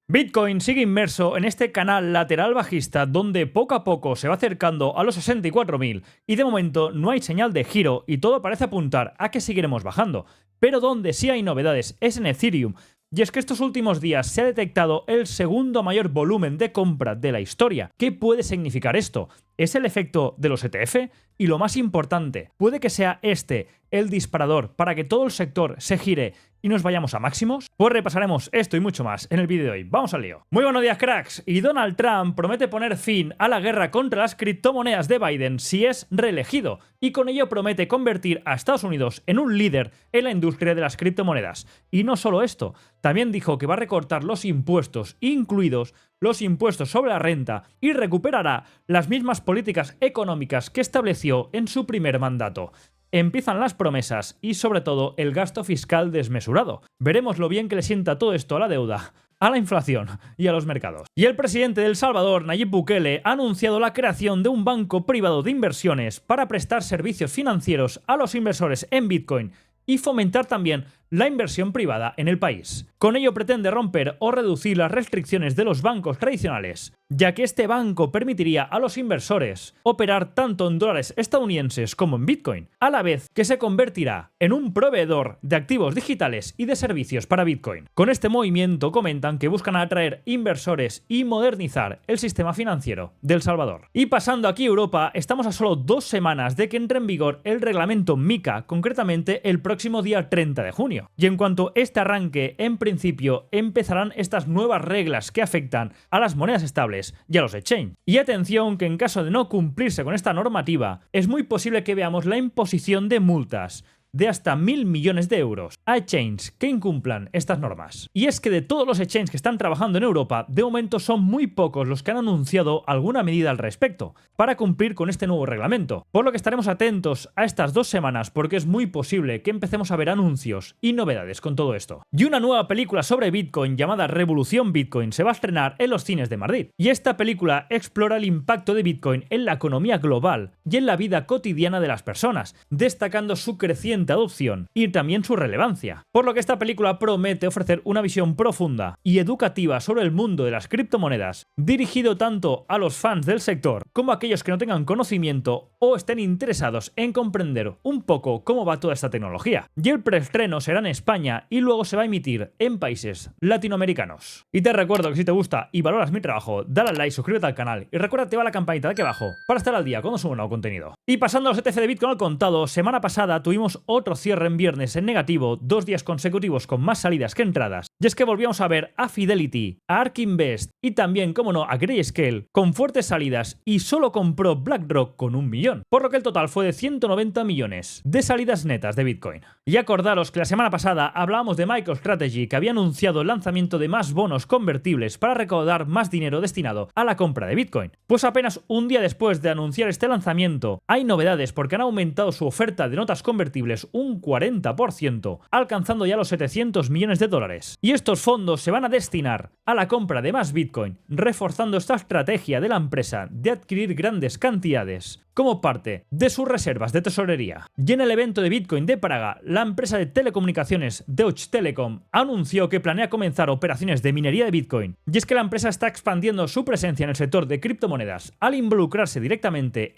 Bitcoin sigue inmerso en este canal lateral bajista donde poco a poco se va acercando a los 64.000 y de momento no hay señal de giro y todo parece apuntar a que seguiremos bajando. Pero donde sí hay novedades es en Ethereum, y es que estos últimos días se ha detectado el segundo mayor volumen de compra de la historia. ¿Qué puede significar esto? ¿Es el efecto de los ETF? Y lo más importante, ¿puede que sea este el disparador para que todo el sector se gire y nos vayamos a máximos? Pues repasaremos esto y mucho más en el vídeo de hoy. ¡Vamos al lío! Muy buenos días, cracks. Y Donald Trump promete poner fin a la guerra contra las criptomonedas de Biden si es reelegido, y con ello promete convertir a Estados Unidos en un líder en la industria de las criptomonedas. Y no solo esto, también dijo que va a recortar los impuestos, incluidos los impuestos sobre la renta, y recuperará las mismas políticas económicas que estableció en su primer mandato. Empiezan las promesas y sobre todo el gasto fiscal desmesurado. Veremos lo bien que le sienta todo esto a la deuda, a la inflación y a los mercados. Y el presidente de El Salvador, Nayib Bukele, ha anunciado la creación de un banco privado de inversiones para prestar servicios financieros a los inversores en Bitcoin y fomentar también la inversión privada en el país. Con ello pretende romper o reducir las restricciones de los bancos tradicionales, ya que este banco permitiría a los inversores operar tanto en dólares estadounidenses como en Bitcoin, a la vez que se convertirá en un proveedor de activos digitales y de servicios para Bitcoin. Con este movimiento comentan que buscan atraer inversores y modernizar el sistema financiero de El Salvador. Y pasando aquí a Europa, estamos a solo 2 semanas de que entre en vigor el reglamento MiCA, concretamente el próximo día 30 de junio. Y en cuanto este arranque, en principio empezarán estas nuevas reglas que afectan a las monedas estables y a los exchange. Y atención que en caso de no cumplirse con esta normativa, es muy posible que veamos la imposición de multas de hasta 1.000 millones de euros a exchanges que incumplan estas normas. Y es que de todos los exchanges que están trabajando en Europa, de momento son muy pocos los que han anunciado alguna medida al respecto para cumplir con este nuevo reglamento, por lo que estaremos atentos a estas 2 semanas porque es muy posible que empecemos a ver anuncios y novedades con todo esto. Y una nueva película sobre Bitcoin llamada Revolución Bitcoin se va a estrenar en los cines de Madrid, y esta película explora el impacto de Bitcoin en la economía global y en la vida cotidiana de las personas, destacando su creciente adopción y también su relevancia, por lo que esta película promete ofrecer una visión profunda y educativa sobre el mundo de las criptomonedas, dirigido tanto a los fans del sector como a aquellos que no tengan conocimiento o estén interesados en comprender un poco cómo va toda esta tecnología. Y el preestreno será en España y luego se va a emitir en países latinoamericanos. Y te recuerdo que si te gusta y valoras mi trabajo, dale al like, suscríbete al canal y recuerda activar la campanita de aquí abajo para estar al día cuando suba nuevo contenido. Y pasando a los ETF de Bitcoin al contado, semana pasada tuvimos otro cierre en viernes en negativo, 2 días consecutivos con más salidas que entradas, y es que volvíamos a ver a Fidelity, a ARK Invest y también, como no, a Grayscale con fuertes salidas, y solo compró BlackRock con 1 millón, por lo que el total fue de 190 millones de salidas netas de Bitcoin. Y acordaros que la semana pasada hablábamos de MicroStrategy, que había anunciado el lanzamiento de más bonos convertibles para recaudar más dinero destinado a la compra de Bitcoin. Pues apenas un día después de anunciar este lanzamiento, hay novedades porque han aumentado su oferta de notas convertibles un 40%, alcanzando ya los 700 millones de dólares. Y estos fondos se van a destinar a la compra de más Bitcoin, reforzando esta estrategia de la empresa de adquirir grandes cantidades como parte de sus reservas de tesorería. Y en el evento de Bitcoin de Praga, la empresa de telecomunicaciones Deutsche Telekom anunció que planea comenzar operaciones de minería de Bitcoin. Y es que la empresa está expandiendo su presencia en el sector de criptomonedas al involucrarse directamente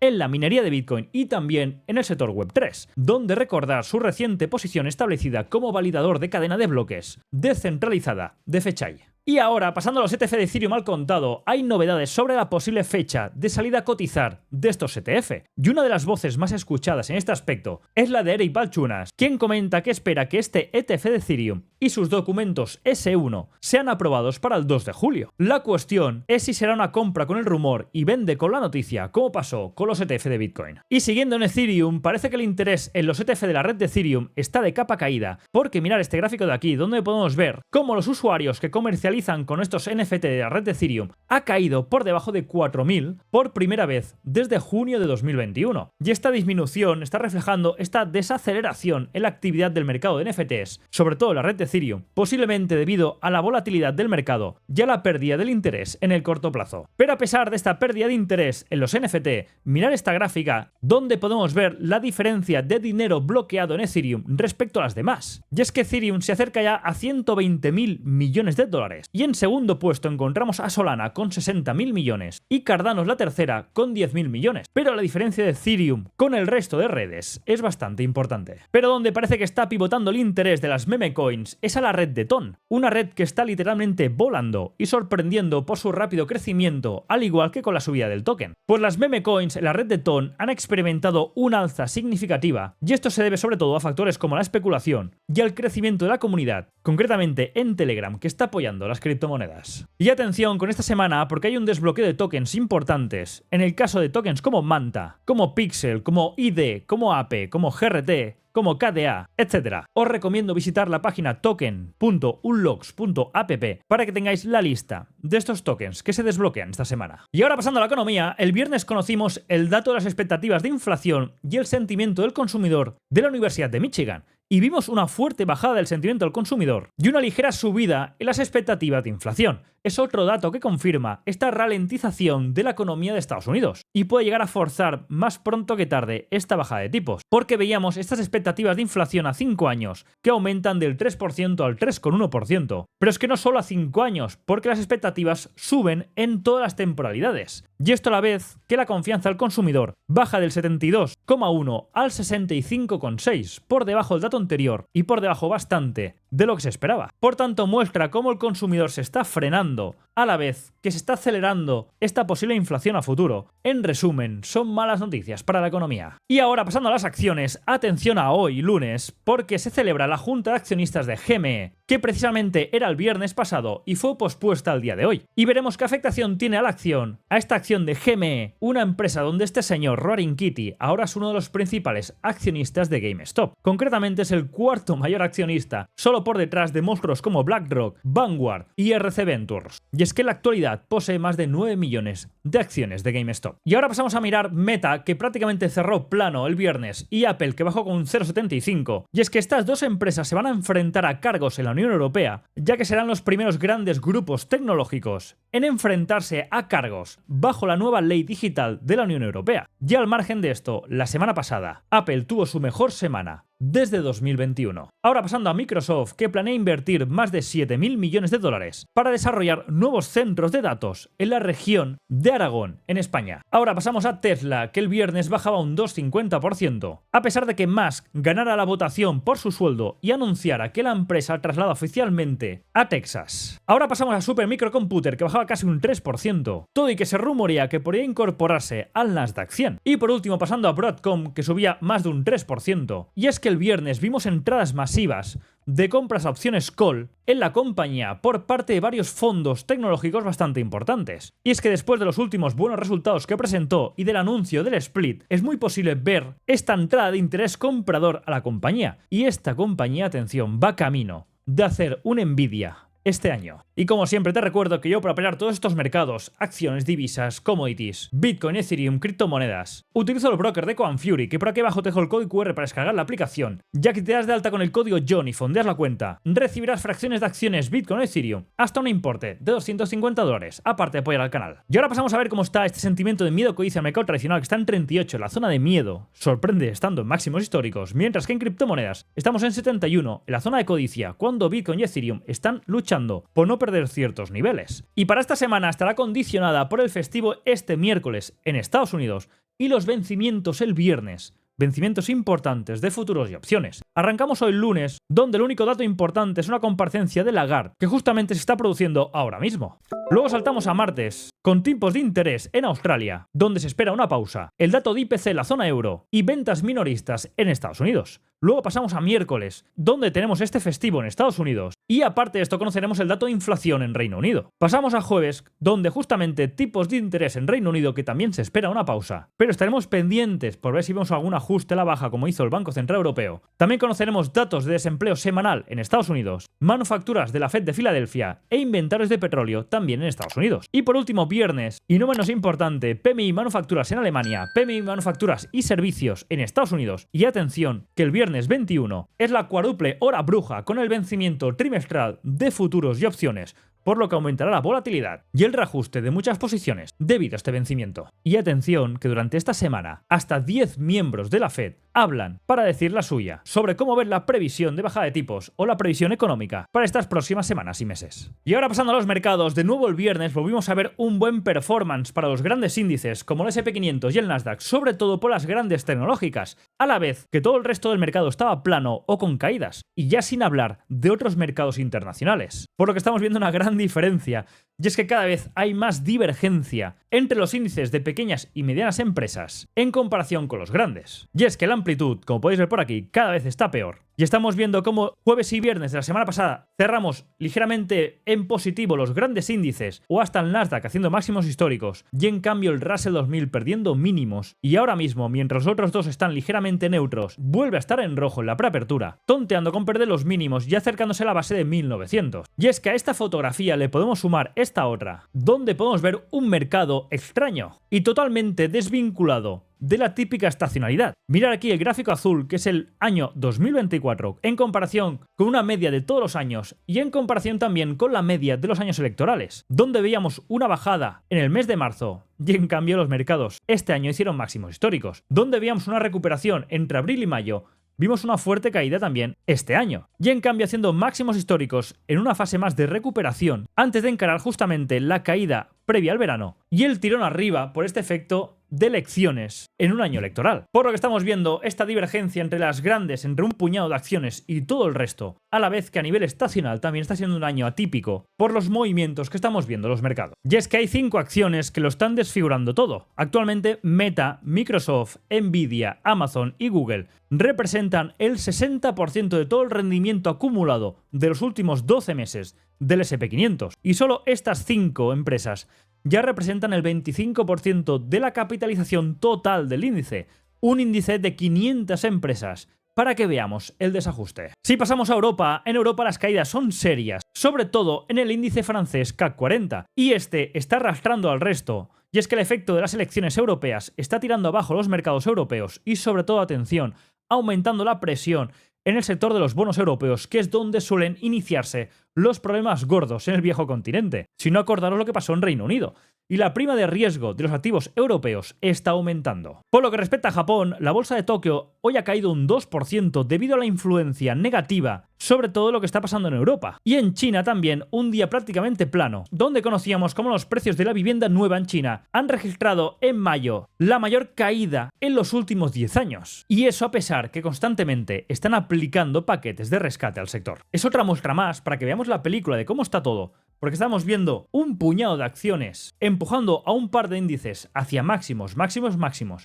en la minería de Bitcoin y también en el sector Web3, donde recordar su reciente posición establecida como validador de cadena de bloques descentralizada de Fechai. Y ahora, pasando a los ETF de Ethereum al contado, hay novedades sobre la posible fecha de salida a cotizar de estos ETF. Y una de las voces más escuchadas en este aspecto es la de Eric Balchunas, quien comenta que espera que este ETF de Ethereum y sus documentos S1 sean aprobados para el 2 de julio. La cuestión es si será una compra con el rumor y vende con la noticia, como pasó con los ETF de Bitcoin. Y siguiendo en Ethereum, parece que el interés en los ETF de la red de Ethereum está de capa caída, porque mirar este gráfico de aquí, donde podemos ver cómo los usuarios que comercializan con estos NFT de la red de Ethereum ha caído por debajo de 4.000 por primera vez desde junio de 2021. Y esta disminución está reflejando esta desaceleración en la actividad del mercado de NFTs, sobre todo la red de Ethereum, posiblemente debido a la volatilidad del mercado y a la pérdida del interés en el corto plazo. Pero a pesar de esta pérdida de interés en los NFT, mirar esta gráfica donde podemos ver la diferencia de dinero bloqueado en Ethereum respecto a las demás. Y es que Ethereum se acerca ya a 120.000 millones de dólares. millones. Y en segundo puesto encontramos a Solana con 60.000 millones y Cardano es la tercera con 10.000 millones. Pero la diferencia de Ethereum con el resto de redes es bastante importante. Pero donde parece que está pivotando el interés de las meme coins es a la red de TON, una red que está literalmente volando y sorprendiendo por su rápido crecimiento, al igual que con la subida del token. Pues las meme coins en la red de TON han experimentado una alza significativa y esto se debe sobre todo a factores como la especulación y al crecimiento de la comunidad, concretamente en Telegram, que está apoyando las criptomonedas. Y atención con esta semana porque hay un desbloqueo de tokens importantes, en el caso de tokens como Manta, como Pixel, como ID, como APE, como GRT, como KDA, etc. Os recomiendo visitar la página token.unlocks.app para que tengáis la lista de estos tokens que se desbloquean esta semana. Y ahora pasando a la economía, el viernes conocimos el dato de las expectativas de inflación y el sentimiento del consumidor de la Universidad de Michigan. Y vimos una fuerte bajada del sentimiento del consumidor y una ligera subida en las expectativas de inflación. Es otro dato que confirma esta ralentización de la economía de Estados Unidos y puede llegar a forzar más pronto que tarde esta bajada de tipos, porque veíamos estas expectativas de inflación a 5 años que aumentan del 3% al 3,1%. Pero es que no solo a 5 años, porque las expectativas suben en todas las temporalidades. Y esto a la vez que la confianza del consumidor baja del 72,1 al 65,6, por debajo del dato anterior y por debajo bastante de lo que se esperaba. Por tanto, muestra cómo el consumidor se está frenando a la vez que se está acelerando esta posible inflación a futuro. En resumen, son malas noticias para la economía. Y ahora pasando a las acciones, atención a hoy, lunes, porque se celebra la Junta de Accionistas de GME, que precisamente era el viernes pasado y fue pospuesta al día de hoy. Y veremos qué afectación tiene a la acción, a esta acción de GME, una empresa donde este señor Roaring Kitty ahora es uno de los principales accionistas de GameStop. Concretamente es el cuarto mayor accionista, solo por detrás de monstruos como BlackRock, Vanguard y RC Ventures. Y es que en la actualidad posee más de 9 millones de acciones de GameStop. Y ahora pasamos a mirar Meta, que prácticamente cerró plano el viernes, y Apple, que bajó con un 0,75. Y es que estas dos empresas se van a enfrentar a cargos en la Unión Europea, ya que serán los primeros grandes grupos tecnológicos en enfrentarse a cargos bajo la nueva ley digital de la Unión Europea. Y al margen de esto, la semana pasada, Apple tuvo su mejor semana desde 2021. Ahora pasando a Microsoft, que planea invertir más de 7.000 millones de dólares para desarrollar nuevos centros de datos en la región de Aragón, en España. Ahora pasamos a Tesla, que el viernes bajaba un 2,50%, a pesar de que Musk ganara la votación por su sueldo y anunciara que la empresa traslada oficialmente a Texas. Ahora pasamos a Super Microcomputer, que bajaba casi un 3%, todo y que se rumorea que podría incorporarse al Nasdaq 100. Y por último pasando a Broadcom, que subía más de un 3%, y es que el viernes vimos entradas masivas de compras a opciones call en la compañía por parte de varios fondos tecnológicos bastante importantes. Y es que después de los últimos buenos resultados que presentó y del anuncio del split, es muy posible ver esta entrada de interés comprador a la compañía. Y esta compañía, atención, va camino de hacer un Nvidia este año. Y como siempre te recuerdo que yo, para operar todos estos mercados, acciones, divisas, commodities, Bitcoin, Ethereum, criptomonedas, utilizo el broker de Coinfury, que por aquí abajo te dejo el código QR para descargar la aplicación. Ya que te das de alta con el código John y fondeas la cuenta, recibirás fracciones de acciones Bitcoin o Ethereum hasta un importe de $250, aparte de apoyar al canal. Y ahora pasamos a ver cómo está este sentimiento de miedo que dice el mercado tradicional, que está en 38, la zona de miedo sorprende estando en máximos históricos, mientras que en criptomonedas estamos en 71, en la zona de codicia, cuando Bitcoin y Ethereum están luchando por no perder ciertos niveles. Y para esta semana estará condicionada por el festivo este miércoles en Estados Unidos y los vencimientos el viernes. Vencimientos importantes de futuros y opciones. Arrancamos hoy lunes, donde el único dato importante es una comparecencia de Lagarde, que justamente se está produciendo ahora mismo. Luego saltamos a martes, con tipos de interés en Australia, donde se espera una pausa, el dato de IPC en la zona euro y ventas minoristas en Estados Unidos. Luego pasamos a miércoles, donde tenemos este festivo en Estados Unidos, y aparte de esto conoceremos el dato de inflación en Reino Unido. Pasamos a jueves, donde justamente tipos de interés en Reino Unido, que también se espera una pausa, pero estaremos pendientes por ver si vemos algún ajuste a la baja como hizo el Banco Central Europeo. También conoceremos datos de desempleo semanal en Estados Unidos, manufacturas de la Fed de Filadelfia e inventarios de petróleo también en Estados Unidos. Y por último, viernes, y no menos importante, PMI manufacturas en Alemania, PMI manufacturas y servicios en Estados Unidos. Y atención, que el viernes 21 es la cuádruple hora bruja con el vencimiento trimestral de futuros y opciones por lo que aumentará la volatilidad y el reajuste de muchas posiciones debido a este vencimiento. Y atención que durante esta semana hasta 10 miembros de la Fed hablan para decir la suya sobre cómo ver la previsión de bajada de tipos o la previsión económica para estas próximas semanas y meses. Y ahora pasando a los mercados, de nuevo el viernes volvimos a ver un buen performance para los grandes índices como el S&P 500 y el Nasdaq, sobre todo por las grandes tecnológicas, a la vez que todo el resto del mercado estaba plano o con caídas, y ya sin hablar de otros mercados internacionales. Por lo que estamos viendo una gran diferencia, y es que cada vez hay más divergencia entre los índices de pequeñas y medianas empresas en comparación con los grandes. Y es que la amplitud, como podéis ver por aquí, cada vez está peor. Y estamos viendo cómo jueves y viernes de la semana pasada cerramos ligeramente en positivo los grandes índices o hasta el Nasdaq haciendo máximos históricos y en cambio el Russell 2000 perdiendo mínimos, y ahora mismo mientras los otros dos están ligeramente neutros vuelve a estar en rojo en la preapertura, tonteando con perder los mínimos y acercándose a la base de 1900. Y es que a esta fotografía le podemos sumar esta otra, donde podemos ver un mercado extraño y totalmente desvinculado de la típica estacionalidad. Mirad aquí el gráfico azul, que es el año 2024, en comparación con una media de todos los años y en comparación también con la media de los años electorales, donde veíamos una bajada en el mes de marzo y en cambio los mercados este año hicieron máximos históricos, donde veíamos una recuperación entre abril y mayo. Vimos una fuerte caída también este año, y en cambio haciendo máximos históricos en una fase más de recuperación antes de encarar justamente la caída previa al verano y el tirón arriba por este efecto de elecciones en un año electoral. Por lo que estamos viendo esta divergencia entre las grandes, entre un puñado de acciones y todo el resto, a la vez que a nivel estacional también está siendo un año atípico por los movimientos que estamos viendo en los mercados. Y es que hay 5 acciones que lo están desfigurando todo. Actualmente Meta, Microsoft, Nvidia, Amazon y Google representan el 60% de todo el rendimiento acumulado de los últimos 12 meses del S&P 500. Y solo estas 5 empresas ya representan el 25% de la capitalización total del índice, un índice de 500 empresas, para que veamos el desajuste. Si pasamos a Europa, en Europa las caídas son serias, sobre todo en el índice francés CAC 40, y este está arrastrando al resto. Y es que el efecto de las elecciones europeas está tirando abajo los mercados europeos y sobre todo, atención, aumentando la presión en el sector de los bonos europeos, que es donde suelen iniciarse los problemas gordos en el viejo continente. Si no, acordaros lo que pasó en Reino Unido. Y la prima de riesgo de los activos europeos está aumentando. Por lo que respecta a Japón, la bolsa de Tokio hoy ha caído un 2% debido a la influencia negativa sobre todo lo que está pasando en Europa. Y en China también, un día prácticamente plano, donde conocíamos cómo los precios de la vivienda nueva en China han registrado en mayo la mayor caída en los últimos 10 años. Y eso a pesar que constantemente están aplicando paquetes de rescate al sector. Es otra muestra más para que veamos la película de cómo está todo, porque estamos viendo un puñado de acciones empujando a un par de índices hacia máximos,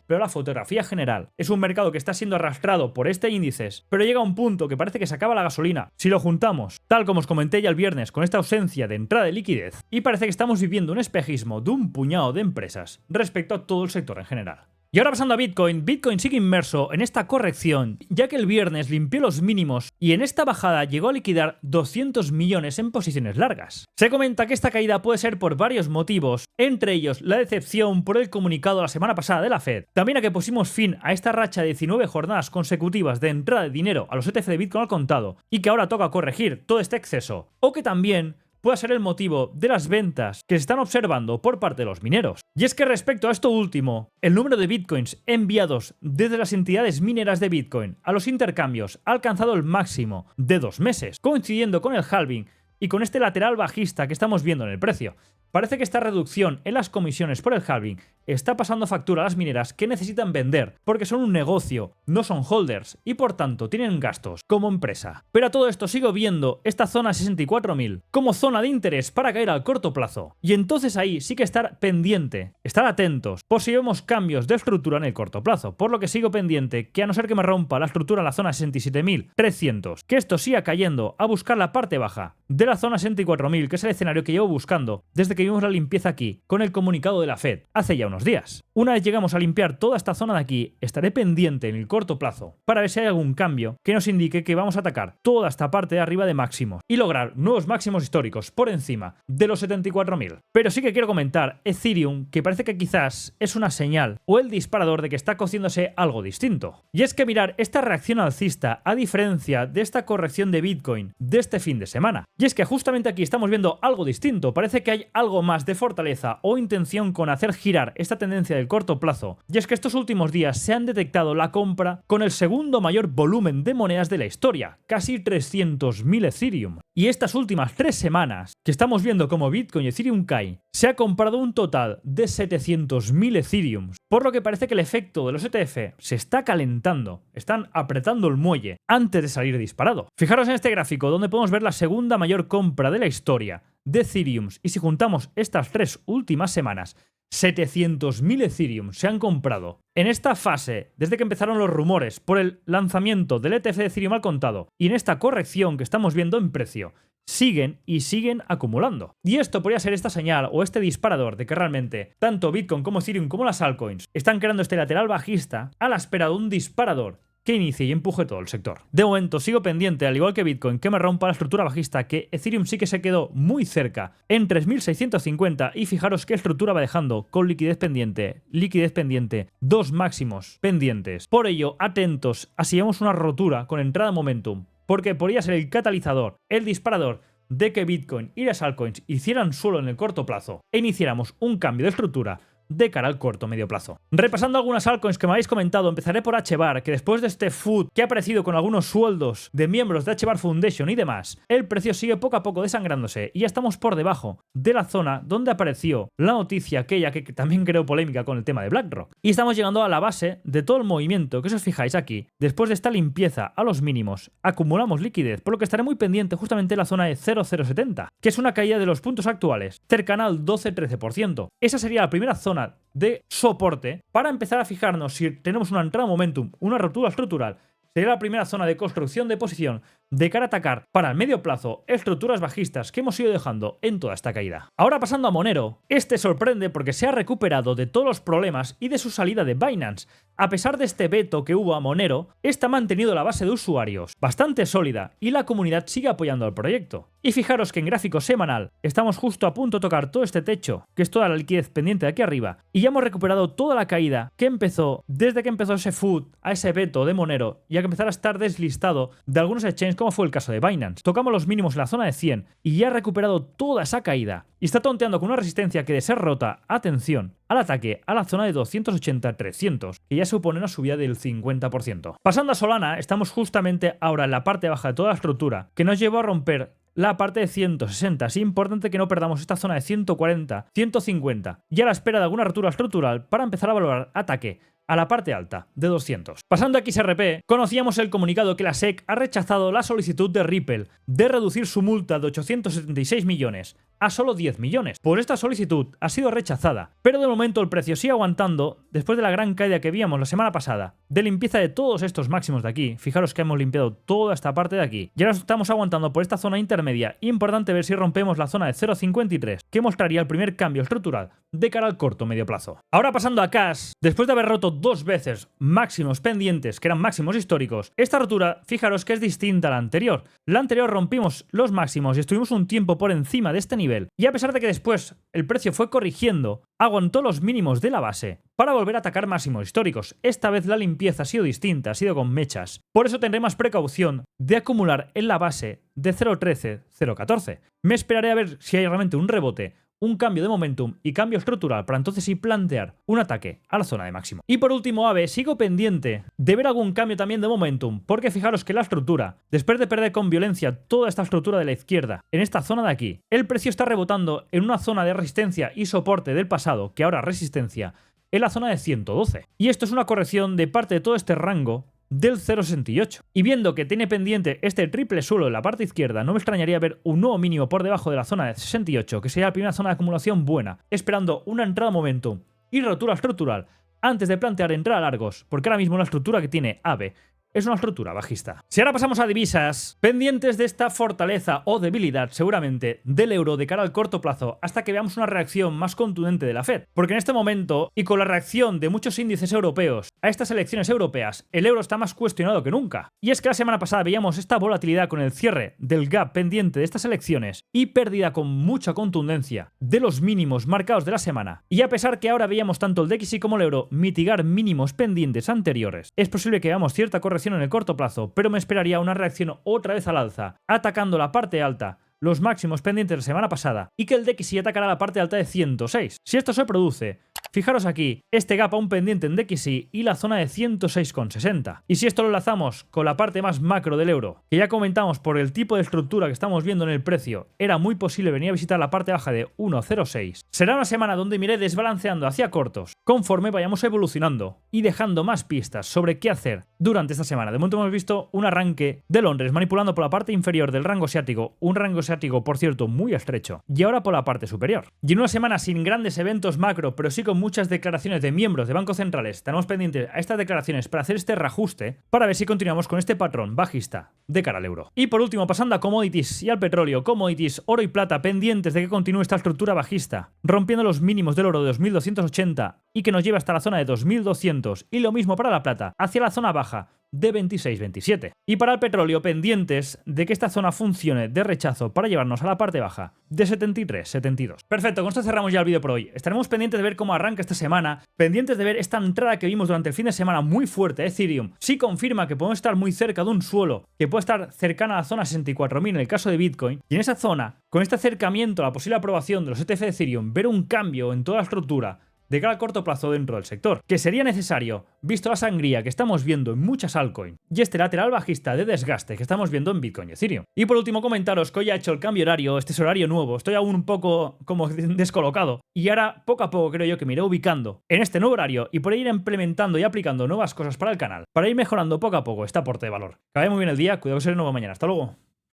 pero la fotografía general es un mercado que está siendo arrastrado por este índices, pero llega a un punto que parece que se acaba la gasolina. Si lo juntamos, tal como os comenté ya el viernes, con esta ausencia de entrada de liquidez, y parece que estamos viviendo un espejismo de un puñado de empresas respecto a todo el sector en general. Y ahora pasando a Bitcoin, Bitcoin sigue inmerso en esta corrección, ya que el viernes limpió los mínimos y en esta bajada llegó a liquidar 200 millones en posiciones largas. Se comenta que esta caída puede ser por varios motivos, entre ellos la decepción por el comunicado la semana pasada de la Fed, también a que pusimos fin a esta racha de 19 jornadas consecutivas de entrada de dinero a los ETF de Bitcoin al contado y que ahora toca corregir todo este exceso, o que también puede ser el motivo de las ventas que se están observando por parte de los mineros. Y es que respecto a esto último, el número de bitcoins enviados desde las entidades mineras de Bitcoin a los intercambios ha alcanzado el máximo de 2 meses, coincidiendo con el halving y con este lateral bajista que estamos viendo en el precio. Parece que esta reducción en las comisiones por el halving está pasando factura a las mineras que necesitan vender, porque son un negocio, no son holders, y por tanto tienen gastos como empresa. Pero a todo esto sigo viendo esta zona 64.000 como zona de interés para caer al corto plazo. Y entonces ahí sí que estar pendiente, estar atentos, por si vemos cambios de estructura en el corto plazo. Por lo que sigo pendiente que a no ser que me rompa la estructura en la zona 67.300, que esto siga cayendo a buscar la parte baja de la zona 64.000, que es el escenario que llevo buscando desde que que vimos la limpieza aquí, con el comunicado de la Fed, hace ya unos días. Una vez llegamos a limpiar toda esta zona de aquí, estaré pendiente en el corto plazo para ver si hay algún cambio que nos indique que vamos a atacar toda esta parte de arriba de máximos y lograr nuevos máximos históricos por encima de los 74.000. Pero sí que quiero comentar Ethereum, que parece que quizás es una señal o el disparador de que está cociéndose algo distinto. Y es que mirar esta reacción alcista a diferencia de esta corrección de Bitcoin de este fin de semana. Y es que justamente aquí estamos viendo algo distinto, parece que hay algo más de fortaleza o intención con hacer girar esta tendencia del corto plazo. Y es que estos últimos días se han detectado la compra con el segundo mayor volumen de monedas de la historia, casi 300.000 Ethereum. Y estas últimas 3 semanas que estamos viendo como Bitcoin y Ethereum caen, se ha comprado un total de 700.000 Ethereum, por lo que parece que el efecto de los ETF se está calentando, están apretando el muelle antes de salir disparado. Fijaros en este gráfico donde podemos ver la segunda mayor compra de la historia de Ethereum, y si juntamos estas 3 últimas semanas, 700.000 Ethereum se han comprado en esta fase desde que empezaron los rumores por el lanzamiento del ETF de Ethereum al contado y en esta corrección que estamos viendo en precio. Siguen y siguen acumulando. Y esto podría ser esta señal o este disparador de que realmente tanto Bitcoin como Ethereum como las altcoins están creando este lateral bajista a la espera de un disparador que inicie y empuje todo el sector. De momento sigo pendiente, al igual que Bitcoin, que me rompa la estructura bajista, que Ethereum sí que se quedó muy cerca en 3.650 y fijaros qué estructura va dejando con liquidez pendiente, dos máximos pendientes. Por ello, atentos a si vemos una rotura con entrada momentum, porque podría ser el catalizador, el disparador de que Bitcoin y las altcoins hicieran suelo en el corto plazo e iniciáramos un cambio de estructura de cara al corto medio plazo. Repasando algunas altcoins que me habéis comentado, empezaré por HBAR, que después de este FUD que ha aparecido con algunos sueldos de miembros de HBAR Foundation y demás, el precio sigue poco a poco desangrándose y ya estamos por debajo de la zona donde apareció la noticia aquella que también creó polémica con el tema de BlackRock. Y estamos llegando a la base de todo el movimiento, que si os fijáis aquí, después de esta limpieza a los mínimos, acumulamos liquidez, por lo que estaré muy pendiente justamente en la zona de 0,070, que es una caída de los puntos actuales, cercana al 12-13%. Esa sería la primera zona de soporte para empezar a fijarnos si tenemos una entrada momentum, una rotura estructural. Sería la primera zona de construcción de posición de cara a atacar para el medio plazo estructuras bajistas que hemos ido dejando en toda esta caída. Ahora pasando a Monero, este sorprende porque se ha recuperado de todos los problemas y de su salida de Binance. A pesar de este veto que hubo a Monero, esta ha mantenido la base de usuarios bastante sólida y la comunidad sigue apoyando al proyecto. Y fijaros que en gráfico semanal estamos justo a punto de tocar todo este techo, que es toda la liquidez pendiente de aquí arriba, y ya hemos recuperado toda la caída que empezó desde que empezó ese FUD a ese veto de Monero y a que empezara a estar deslistado de algunos exchanges como fue el caso de Binance. Tocamos los mínimos en la zona de 100 y ya ha recuperado toda esa caída y está tonteando con una resistencia que de ser rota, atención, al ataque a la zona de 280-300, que ya supone una subida del 50%. Pasando a Solana, estamos justamente ahora en la parte baja de toda la estructura, que nos llevó a romper la parte de 160. Es importante que no perdamos esta zona de 140, 150 y a la espera de alguna rotura estructural para empezar a valorar ataque a la parte alta de 200. Pasando a XRP, conocíamos el comunicado que la SEC ha rechazado la solicitud de Ripple de reducir su multa de 876 millones a solo 10 millones. Por esta solicitud ha sido rechazada, pero de momento el precio sigue aguantando después de la gran caída que vimos la semana pasada, de limpieza de todos estos máximos de aquí. Fijaros que hemos limpiado toda esta parte de aquí. Y ahora estamos aguantando por esta zona intermedia. Importante ver si rompemos la zona de 0,53, que mostraría el primer cambio estructural de cara al corto medio plazo. Ahora pasando a Cash, después de haber roto 2 veces máximos pendientes, que eran máximos históricos, esta rotura, fijaros que es distinta a la anterior. La anterior rompimos los máximos y estuvimos un tiempo por encima de este nivel. Y a pesar de que después el precio fue corrigiendo, aguantó los mínimos de la base para volver a atacar máximos históricos. Esta vez la limpieza ha sido distinta, ha sido con mechas. Por eso tendré más precaución de acumular en la base de 0.13, 0.14. Me esperaré a ver si hay realmente un rebote, un cambio de momentum y cambio estructural para entonces sí plantear un ataque a la zona de máximo. Y por último, AVE, sigo pendiente de ver algún cambio también de momentum, porque fijaros que la estructura, después de perder con violencia toda esta estructura de la izquierda, en esta zona de aquí, el precio está rebotando en una zona de resistencia y soporte del pasado, que ahora es resistencia, en la zona de 112. Y esto es una corrección de parte de todo este rango del 0,68. Y viendo que tiene pendiente este triple suelo en la parte izquierda, no me extrañaría ver un nuevo mínimo por debajo de la zona de 68, que sería la primera zona de acumulación buena, esperando una entrada momentum y rotura estructural antes de plantear entrar a largos, porque ahora mismo la estructura que tiene AVE es una estructura bajista. Si ahora pasamos a divisas, pendientes de esta fortaleza o debilidad seguramente del euro de cara al corto plazo hasta que veamos una reacción más contundente de la Fed. Porque en este momento, y con la reacción de muchos índices europeos a estas elecciones europeas, el euro está más cuestionado que nunca. Y es que la semana pasada veíamos esta volatilidad con el cierre del gap pendiente de estas elecciones y pérdida con mucha contundencia de los mínimos marcados de la semana. Y a pesar que ahora veíamos tanto el DXY como el euro mitigar mínimos pendientes anteriores, es posible que veamos cierta corrección en el corto plazo, pero me esperaría una reacción otra vez al alza, atacando la parte alta, los máximos pendientes de la semana pasada, y que el DXY atacará la parte alta de 106. Si esto se produce, fijaros aquí, este gap aún pendiente en DXY y la zona de 106,60. Y si esto lo enlazamos con la parte más macro del euro, que ya comentamos por el tipo de estructura que estamos viendo en el precio, era muy posible venir a visitar la parte baja de 1,06. Será una semana donde me iré desbalanceando hacia cortos, conforme vayamos evolucionando y dejando más pistas sobre qué hacer durante esta semana. De momento hemos visto un arranque de Londres manipulando por la parte inferior del rango asiático, un rango asiático por cierto muy estrecho, y ahora por la parte superior. Y en una semana sin grandes eventos macro, pero sí con muchas declaraciones de miembros de bancos centrales, tenemos pendientes a estas declaraciones para hacer este reajuste, para ver si continuamos con este patrón bajista de cara al euro. Y por último, pasando a commodities y al petróleo, commodities, oro y plata, pendientes de que continúe esta estructura bajista, rompiendo los mínimos del oro de 2280 y que nos lleva hasta la zona de 2200, y lo mismo para la plata, hacia la zona baja de 26-27. Y para el petróleo, pendientes de que esta zona funcione de rechazo para llevarnos a la parte baja de 73-72. Perfecto, con esto cerramos ya el vídeo por hoy. Estaremos pendientes de ver cómo arranca esta semana, pendientes de ver esta entrada que vimos durante el fin de semana muy fuerte de Ethereum. Sí confirma que podemos estar muy cerca de un suelo que puede estar cercana a la zona 64.000 en el caso de Bitcoin, y en esa zona, con este acercamiento a la posible aprobación de los ETF de Ethereum, ver un cambio en toda la estructura de cara a corto plazo dentro del sector, que sería necesario, visto la sangría que estamos viendo en muchas altcoins y este lateral bajista de desgaste que estamos viendo en Bitcoin y Ethereum. Y por último, comentaros que hoy ha hecho el cambio horario, este es horario nuevo, estoy aún un poco como descolocado, y ahora poco a poco creo yo que me iré ubicando en este nuevo horario y por ir implementando y aplicando nuevas cosas para el canal, para ir mejorando poco a poco este aporte de valor. Que vaya muy bien el día, cuidado que seré nuevo mañana, hasta luego.